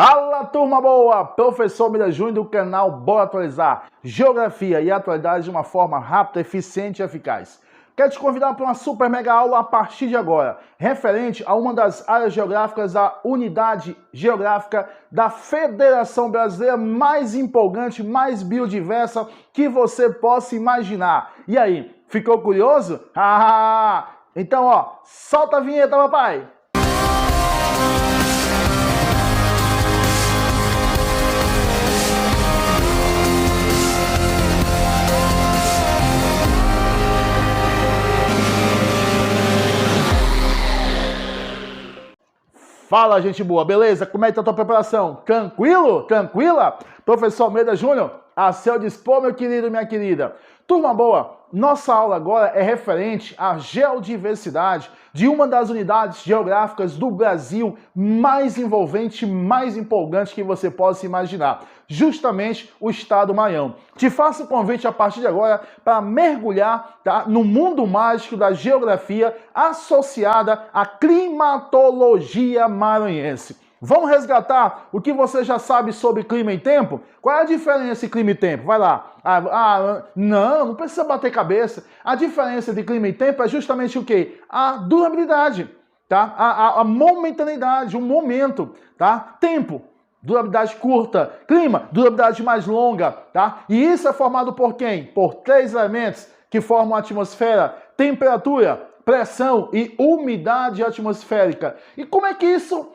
Fala, turma boa! Professor Miller Júnior do canal Bora Atualizar Geografia e Atualidades de uma forma rápida, eficiente e eficaz. Quero te convidar para uma super mega aula a partir de agora, referente a uma das áreas geográficas da unidade geográfica da Federação Brasileira mais empolgante, mais biodiversa que você possa imaginar. E aí, ficou curioso? Então, solta a vinheta, papai! Fala, gente boa, beleza? Como é que tá a tua preparação? Tranquilo? Tranquila? Professor Miller Júnior, a seu dispor, meu querido, minha querida. Turma boa, nossa aula agora é referente à geodiversidade de uma das unidades geográficas do Brasil mais envolvente, mais empolgante que você possa imaginar. Justamente o estado do Maranhão. Te faço o convite a partir de agora para mergulhar, tá, no mundo mágico da geografia associada à climatologia maranhense. Vamos resgatar o que você já sabe sobre clima e tempo? Qual é a diferença entre clima e tempo? Vai lá. Não precisa bater cabeça. A diferença entre clima e tempo é justamente o quê? A durabilidade, tá? A momentaneidade, o momento, tá? Tempo, durabilidade curta. Clima, durabilidade mais longa, tá? E isso é formado por quem? Por três elementos que formam a atmosfera: temperatura, pressão e umidade atmosférica. E como é que isso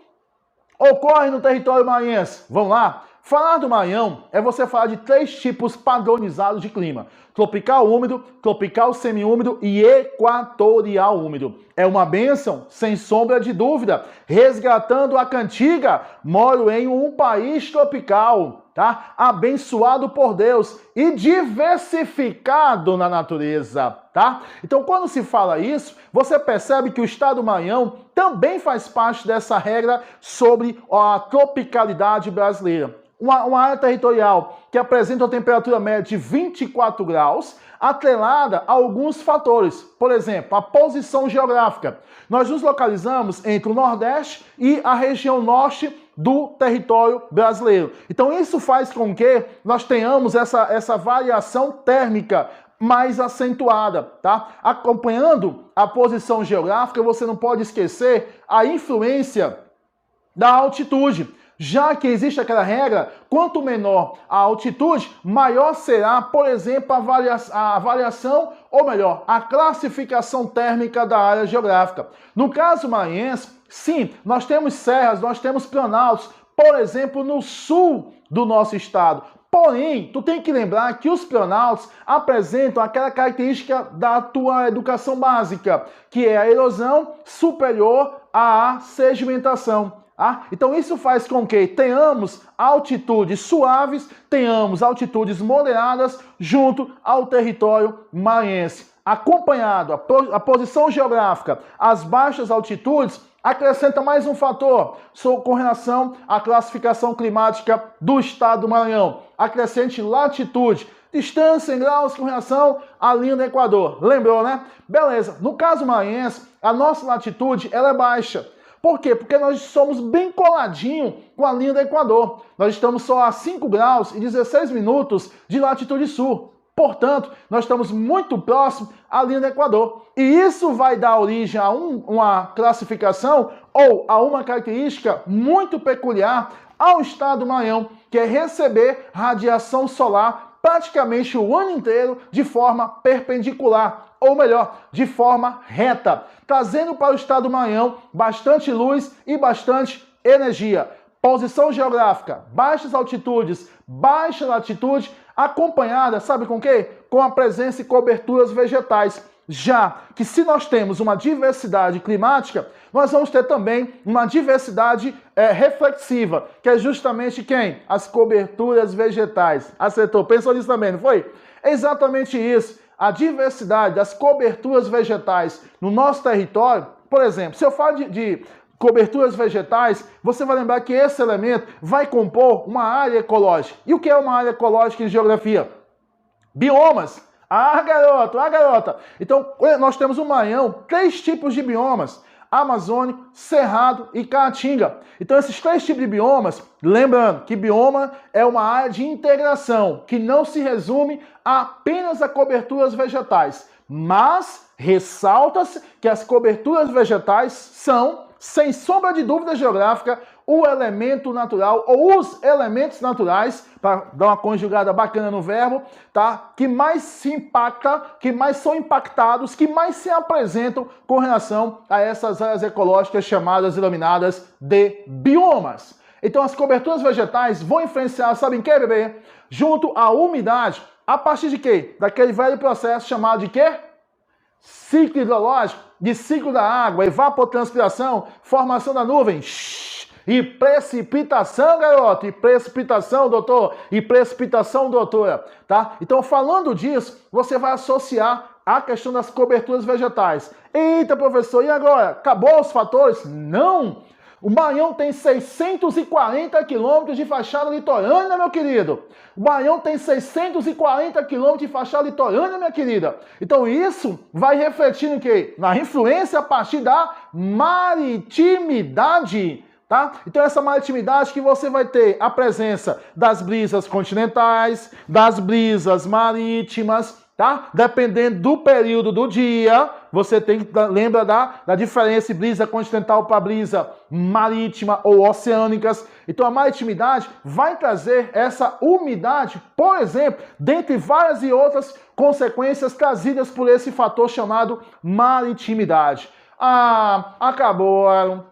ocorre no território maranhense? Vamos lá? Falar do Maranhão é você falar de três tipos padronizados de clima: tropical úmido, tropical semiúmido e equatorial úmido. É uma bênção, sem sombra de dúvida. Resgatando a cantiga, moro em um país tropical, tá? Abençoado por Deus e diversificado na natureza, tá? Então, quando se fala isso, você percebe que o estado do Maranhão também faz parte dessa regra sobre a tropicalidade brasileira. Uma área territorial que apresenta uma temperatura média de 24 graus, atrelada a alguns fatores. Por exemplo, a posição geográfica. Nós nos localizamos entre o Nordeste e a região Norte do território brasileiro. Então isso faz com que nós tenhamos essa variação térmica mais acentuada, tá? Acompanhando a posição geográfica, você não pode esquecer a influência da altitude. Já que existe aquela regra, quanto menor a altitude, maior será, por exemplo, a variação, ou melhor, a classificação térmica da área geográfica. No caso maranhense, sim, nós temos serras, nós temos planaltos, por exemplo, no sul do nosso estado. Porém, tu tem que lembrar que os planaltos apresentam aquela característica da tua educação básica, que é a erosão superior à sedimentação. Então isso faz com que tenhamos altitudes suaves, tenhamos altitudes moderadas junto ao território maranhense. Acompanhado a posição geográfica, as baixas altitudes, acrescenta mais um fator com relação à classificação climática do estado do Maranhão. Acrescente latitude, distância em graus com relação à linha do Equador. Lembrou, né? Beleza. No caso maranhense, a nossa latitude ela é baixa. Por quê? Porque nós somos bem coladinho com a linha do Equador. Nós estamos só a 5 graus e 16 minutos de latitude sul. Portanto, nós estamos muito próximo à linha do Equador. E isso vai dar origem a uma classificação ou a uma característica muito peculiar ao estado do Maranhão, que é receber radiação solar praticamente o ano inteiro de forma perpendicular, ou melhor, de forma reta, trazendo para o estado do Maranhão bastante luz e bastante energia. Posição geográfica, baixas altitudes, baixa latitude, acompanhada, sabe com o quê? Com a presença e coberturas vegetais. Já que se nós temos uma diversidade climática, nós vamos ter também uma diversidade reflexiva, que é justamente quem? As coberturas vegetais. Acertou? Pensou nisso também, não foi? É exatamente isso. A diversidade das coberturas vegetais no nosso território, por exemplo, se eu falo de coberturas vegetais, você vai lembrar que esse elemento vai compor uma área ecológica. E o que é uma área ecológica em geografia? Biomas. Garota! Então, nós temos no Maranhão 3 tipos de biomas. amazônico, cerrado e caatinga. Então esses 3 tipos de biomas, lembrando que bioma é uma área de integração, que não se resume apenas a coberturas vegetais, mas ressalta-se que as coberturas vegetais são, sem sombra de dúvida geográfica, o elemento natural ou os elementos naturais, para dar uma conjugada bacana no verbo, tá? Que mais se impacta, que mais são impactados, que mais se apresentam com relação a essas áreas ecológicas chamadas, denominadas de biomas. Então as coberturas vegetais vão influenciar, sabem o que, bebê? Junto à umidade, a partir de quê? Daquele velho processo chamado de quê? Ciclo hidrológico, de ciclo da água, evapotranspiração, formação da nuvem, e precipitação, garoto, e precipitação, doutor, e precipitação, doutora, tá? Então, falando disso, você vai associar a questão das coberturas vegetais. Eita, professor, e agora? Acabou os fatores? Não! O Maranhão tem 640 quilômetros de fachada litorânea, meu querido. O Maranhão tem 640 quilômetros de fachada litorânea, minha querida. Então isso vai refletir no quê? Na influência a partir da maritimidade. Tá? Então essa maritimidade que você vai ter a presença das brisas continentais, das brisas marítimas, tá? Dependendo do período do dia, você tem que lembra da diferença de brisa continental para brisa marítima ou oceânicas. Então a maritimidade vai trazer essa umidade, por exemplo, dentre várias e outras consequências trazidas por esse fator chamado maritimidade.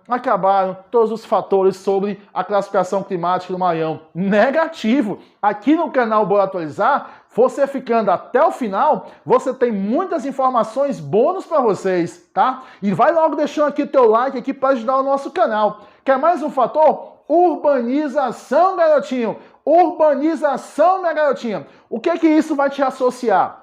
Acabaram todos os fatores sobre a classificação climática do Maranhão. Negativo. Aqui no canal Bora Atualizar, você ficando até o final, você tem muitas informações bônus para vocês, tá? E vai logo deixando aqui o teu like aqui para ajudar o nosso canal. Quer mais um fator? Urbanização, garotinho. Urbanização, minha garotinha. O que isso vai te associar?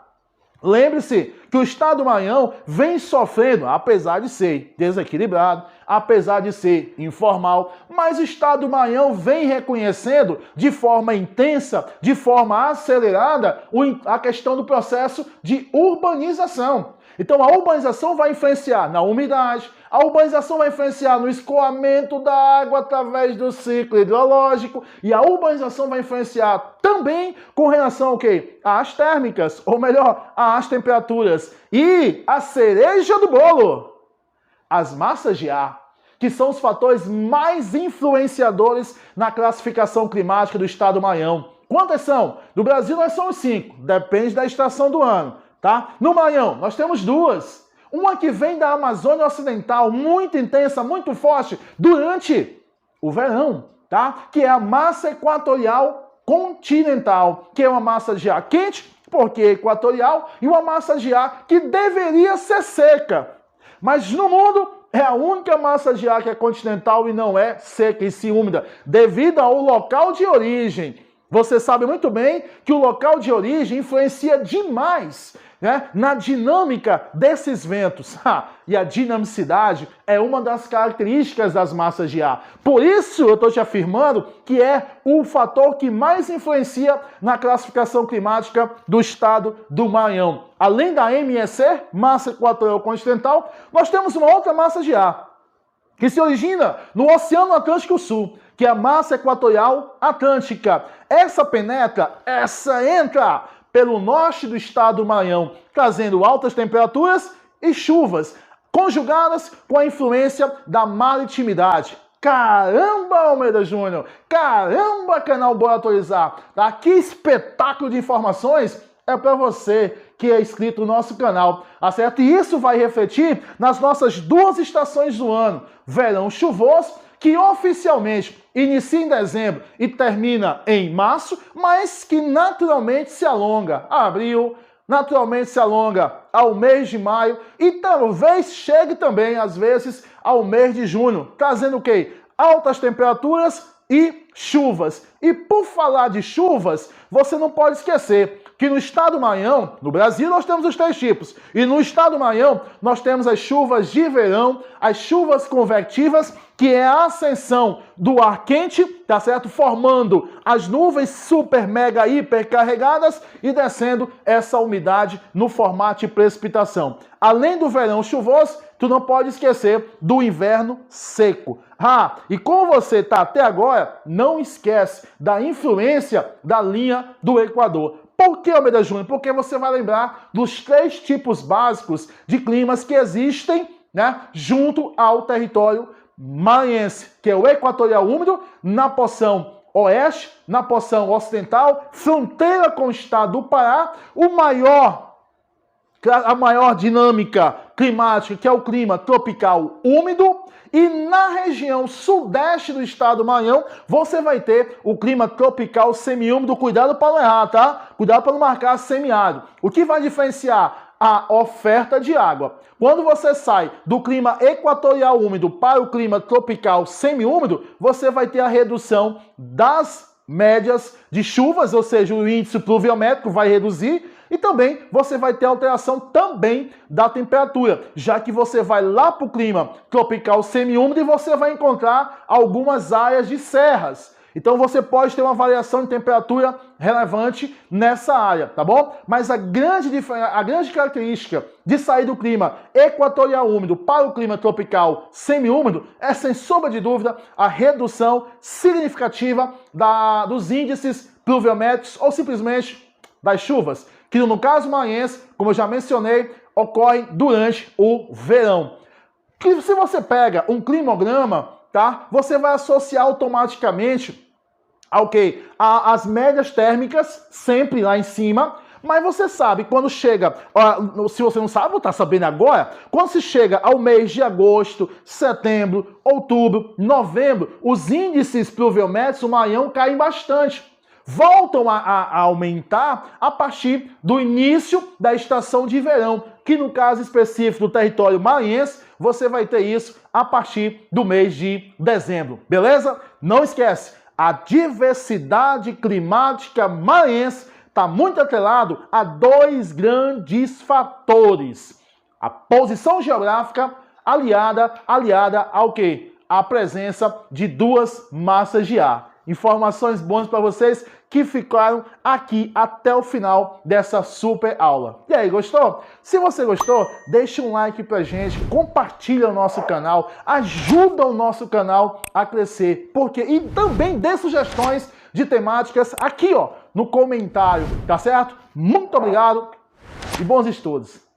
Lembre-se que o estado do Maranhão vem sofrendo, apesar de ser desequilibrado, apesar de ser informal, mas o estado do Maranhão vem reconhecendo de forma intensa, de forma acelerada, a questão do processo de urbanização. Então a urbanização vai influenciar na umidade, a urbanização vai influenciar no escoamento da água através do ciclo hidrológico e a urbanização vai influenciar também com relação ao quê? Às térmicas, ou melhor, às temperaturas. E a cereja do bolo, as massas de ar, que são os fatores mais influenciadores na classificação climática do estado do Maranhão. Quantas são? No Brasil nós somos 5, depende da estação do ano. Tá? No Maranhão, nós temos 2. Uma que vem da Amazônia Ocidental, muito intensa, muito forte, durante o verão, tá? Que é a massa equatorial continental, que é uma massa de ar quente, porque é equatorial, e uma massa de ar que deveria ser seca. Mas no mundo, é a única massa de ar que é continental e não é seca e sim úmida, devido ao local de origem. Você sabe muito bem que o local de origem influencia demais, né, na dinâmica desses ventos. E a dinamicidade é uma das características das massas de ar. Por isso eu estou te afirmando que é o fator que mais influencia na classificação climática do estado do Maranhão. Além da MEC, massa equatorial continental, nós temos uma outra massa de ar, que se origina no Oceano Atlântico Sul, que é a massa equatorial atlântica. Essa penetra, essa entra pelo norte do estado do Maranhão, trazendo altas temperaturas e chuvas, conjugadas com a influência da maritimidade. Caramba, Almeida Júnior! Caramba, canal Bora Atualizar! Tá? Que espetáculo de informações é para você que é inscrito no nosso canal, tá certo? E isso vai refletir nas nossas 2 estações do ano, verão chuvoso, que oficialmente inicia em dezembro e termina em março, mas que naturalmente se alonga a abril, naturalmente se alonga ao mês de maio e talvez chegue também, às vezes, ao mês de junho, trazendo o quê? Altas temperaturas e chuvas. E por falar de chuvas, você não pode esquecer que no estado do Maranhão, no Brasil, nós temos os 3 tipos. E no estado do Maranhão, nós temos as chuvas de verão, as chuvas convectivas, que é a ascensão do ar quente, tá certo? Formando as nuvens super, mega, hiper carregadas e descendo essa umidade no formato de precipitação. Além do verão chuvoso, tu não pode esquecer do inverno seco. E como você está até agora, não esquece da influência da linha do Equador. Por que, Almeida Júnior? Porque você vai lembrar dos 3 tipos básicos de climas que existem, né, junto ao território maranhense, que é o equatorial úmido, na porção oeste, na porção ocidental, fronteira com o estado do Pará, a maior dinâmica climática, que é o clima tropical úmido, e na região sudeste do estado do Maranhão, você vai ter o clima tropical semiúmido. Cuidado para não errar, tá? Cuidado para não marcar semiárido. O que vai diferenciar? A oferta de água. Quando você sai do clima equatorial úmido para o clima tropical semiúmido, você vai ter a redução das médias de chuvas, ou seja, o índice pluviométrico vai reduzir, e também você vai ter alteração também da temperatura, já que você vai lá para o clima tropical semiúmido e você vai encontrar algumas áreas de serras. Então você pode ter uma variação de temperatura relevante nessa área, tá bom? Mas a grande característica de sair do clima equatorial úmido para o clima tropical semiúmido é, sem sombra de dúvida, a redução significativa dos índices pluviométricos ou simplesmente das chuvas, que no caso maranhense, como eu já mencionei, ocorrem durante o verão. Que se você pega um climograma, tá? Você vai associar automaticamente as médias térmicas sempre lá em cima, mas você sabe, quando chega, se você não sabe, está sabendo agora, quando se chega ao mês de agosto, setembro, outubro, novembro, os índices pluviométricos do Maranhão caem bastante. Voltam a aumentar a partir do início da estação de verão, que no caso específico do território maranhense, você vai ter isso a partir do mês de dezembro, beleza? Não esquece, a diversidade climática maranhense está muito atrelado a 2 grandes fatores. A posição geográfica aliada ao quê? A presença de 2 massas de ar. Informações boas para vocês que ficaram aqui até o final dessa super aula. E aí, gostou? Se você gostou, deixa um like pra gente, compartilha o nosso canal, ajuda o nosso canal a crescer, e também dê sugestões de temáticas aqui, ó, no comentário, tá certo? Muito obrigado e bons estudos!